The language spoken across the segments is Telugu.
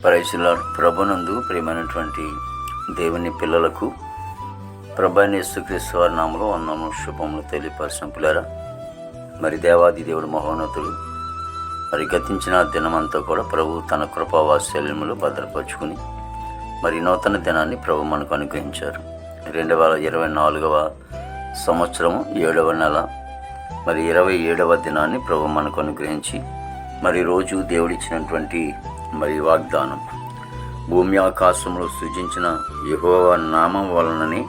Praise lord. ప్రభునందు ప్రియమైనటువంటి దేవుని పిల్లలకు ప్రభువైన యేసుక్రీస్తు వారి నామములో వందనములు శుభములు తెలియపరచిన పిల్లరా, మరి దేవాది దేవుడు మహోన్నతుడు మరి గతించిన దినమంతా కూడా ప్రభు తన కృపావాత్సల్యములు భద్రపరుచుకుని మరి నూతన దినాన్ని ప్రభు మనకు అనుగ్రహించారు. 2024వ సంవత్సరము 7వ నెల మరి 27వ దినాన్ని ప్రభు మనకు అనుగ్రహించి మరి రోజు దేవుడిచ్చినటువంటి మరి వాగ్దానం, భూమి ఆకాశంలో సృజించిన యెహోవా నామం వలననే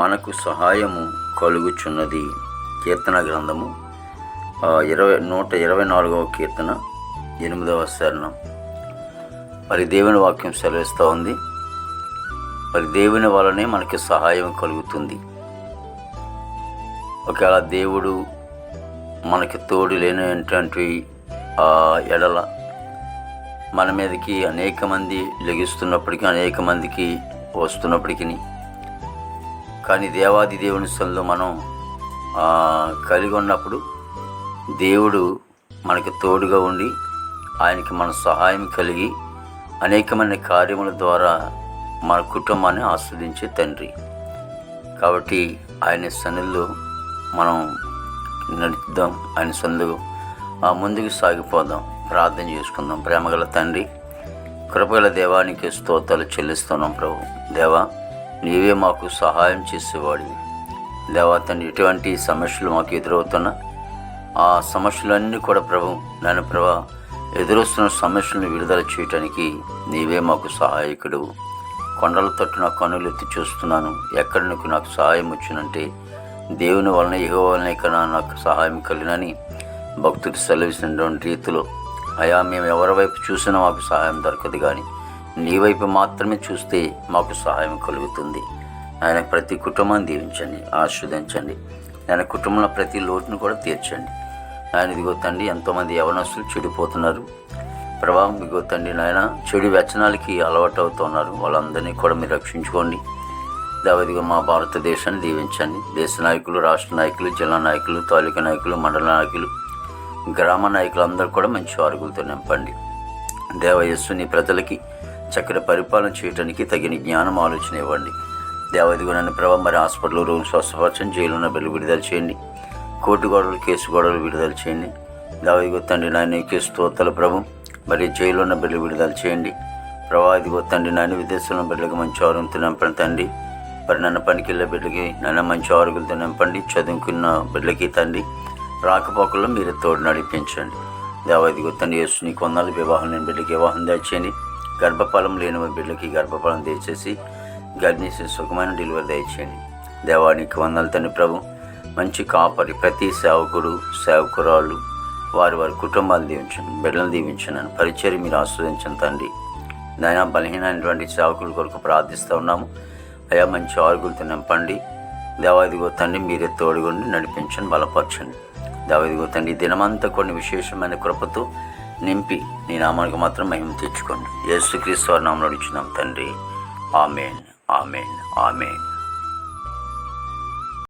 మనకు సహాయము కలుగుచున్నది. కీర్తన గ్రంథము 124వ కీర్తన 8వ శరణం. మరి దేవుని వాక్యం సెలవిస్తూ ఉంది, మరి దేవుని వలనే మనకి సహాయం కలుగుతుంది. ఒకవేళ దేవుడు మనకి తోడు లేనటువంటి ఎడల మన మీదకి అనేక మంది లెగిస్తున్నప్పటికీ, అనేక మందికి వస్తున్నప్పటికీ, కానీ దేవాది దేవుని సన్నిధిలో మనం కలిగి ఉన్నప్పుడు దేవుడు మనకి తోడుగా ఉండి ఆయనకి మన సహాయం కలిగి అనేకమైన కార్యముల ద్వారా మన కుటుంబాన్ని ఆస్వాదించే తండ్రి. కాబట్టి ఆయన సన్నిధిలో మనం నడుద్దాం, ఆయన సన్నిధిలో ముందుకు సాగిపోదాం, ప్రార్థన చేసుకుందాం. ప్రేమగల తండ్రి, కృపగల దేవానికి స్తోత్రాలు చెల్లిస్తున్నాం. ప్రభు దేవా, నీవే మాకు సహాయం చేసేవాడివి. దేవా తండ్రి, ఎటువంటి సమస్యలు మాకు ఎదురవుతున్నా ఆ సమస్యలన్నీ కూడా ప్రభు ఎదురొస్తున్న సమస్యలను విడుదల చేయటానికి నీవే మాకు సహాయకుడు. కొండల తట్టు నా కన్నులు ఎత్తి చూస్తున్నాను, ఎక్కడ నాకు సహాయం వచ్చినంటే దేవుని వలన, యెహోవా వలనే కన్నా నాకు సహాయం కలిగినని భక్తుడు సెలవిసినటువంటి రీతిలో అయా, మేము ఎవరి వైపు చూసినా మాకు సహాయం దొరకదు, కానీ నీ వైపు మాత్రమే చూస్తే మాకు సహాయం కలుగుతుంది. ఆయన ప్రతి కుటుంబాన్ని దీవించండి, ఆశీర్వదించండి. ఆయన కుటుంబంలో ప్రతి లోటును కూడా తీర్చండి. ఆయన ఇదిగో తండ్రి, ఎంతోమంది యవనస్తులు చెడిపోతున్నారు ప్రభావం. ఇదిగో తండ్రి నాయన, చెడు వ్యసనాలకి అలవాటు అవుతున్నారు, వాళ్ళందరినీ కూడా మీరు రక్షించుకోండి. దేవదిగా మా భారతదేశాన్ని దీవించండి. దేశ నాయకులు, రాష్ట్ర నాయకులు, జిల్లా నాయకులు, తాలూకా నాయకులు, మండల నాయకులు, గ్రామ నాయకులు అందరూ కూడా మంచి ఆరుగులతో నింపండి. దేవయస్సు నీ ప్రజలకి చక్కటి పరిపాలన చేయడానికి తగిన జ్ఞానం, ఆలోచన ఇవ్వండి. దేవదిగా నన్ను ప్రభావం మరి హాస్పిటల్ రూమ్ స్వస్థపరచండి, జైలు ఉన్న బిల్లు విడుదల చేయండి, కోర్టు గొడవలు, కేసు గొడవలు విడుదల చేయండి. దేవదిగో తండ్రి నాయన కేసు స్తోత్రాలు ప్రభు, మరి జైలు ఉన్న బిల్లు విడుదల చేయండి. ప్రభా ఇదిగో తండ్రి నాయన విదేశంలో బిడ్డలకి మంచి ఆరోగ్యంతో నింపండి తండ్రి. మరి నన్ను పనికి వెళ్ళే బిడ్డలకి నాయన మంచి ఆరోగ్యంతో నింపండి. చదువుకున్న బిడ్డలకి తండ్రి రాకపోకల్లో మీరు తోడు నడిపించండి. దేవాదిగో తండ్రి యేసు నీ కొందాలు వివాహం లేని బిడ్డలకి వివాహం దయచేయండి. గర్భఫలం లేని బిడ్డలకి గర్భఫలం దయచేసి గర్భిణీ సుఖమైన డెలివరీ దయచేయండి. దేవానికి వందలు తండ్రి ప్రభు. మంచి కాపరి ప్రతి సేవకుడు, సేవకురాళ్ళు వారి కుటుంబాలు దీవించండి, బిడ్డలను దీవించండి. పరిచయం మీరు ఆస్వాదించండి తండ్రి. నాయన బలహీనమైనటువంటి సేవకుల కొరకు ప్రార్థిస్తూ ఉన్నాము. అయా మంచి ఆరుగులతో నింపండి. దేవాదిగో తండ్రి మీరే తోడుగుండి నడిపించండి, బలపరచండి. దేవాదిగో తండ్రి దినమంతా కొన్ని విశేషమైన కృపతో నింపి నీ నామానికి మాత్రం మహిమ తెచ్చుకోండి. యేసుక్రీస్తు వారి నామములో అడుగుచున్నాం తండ్రి. ఆమేన్, ఆమేన్, ఆమేన్.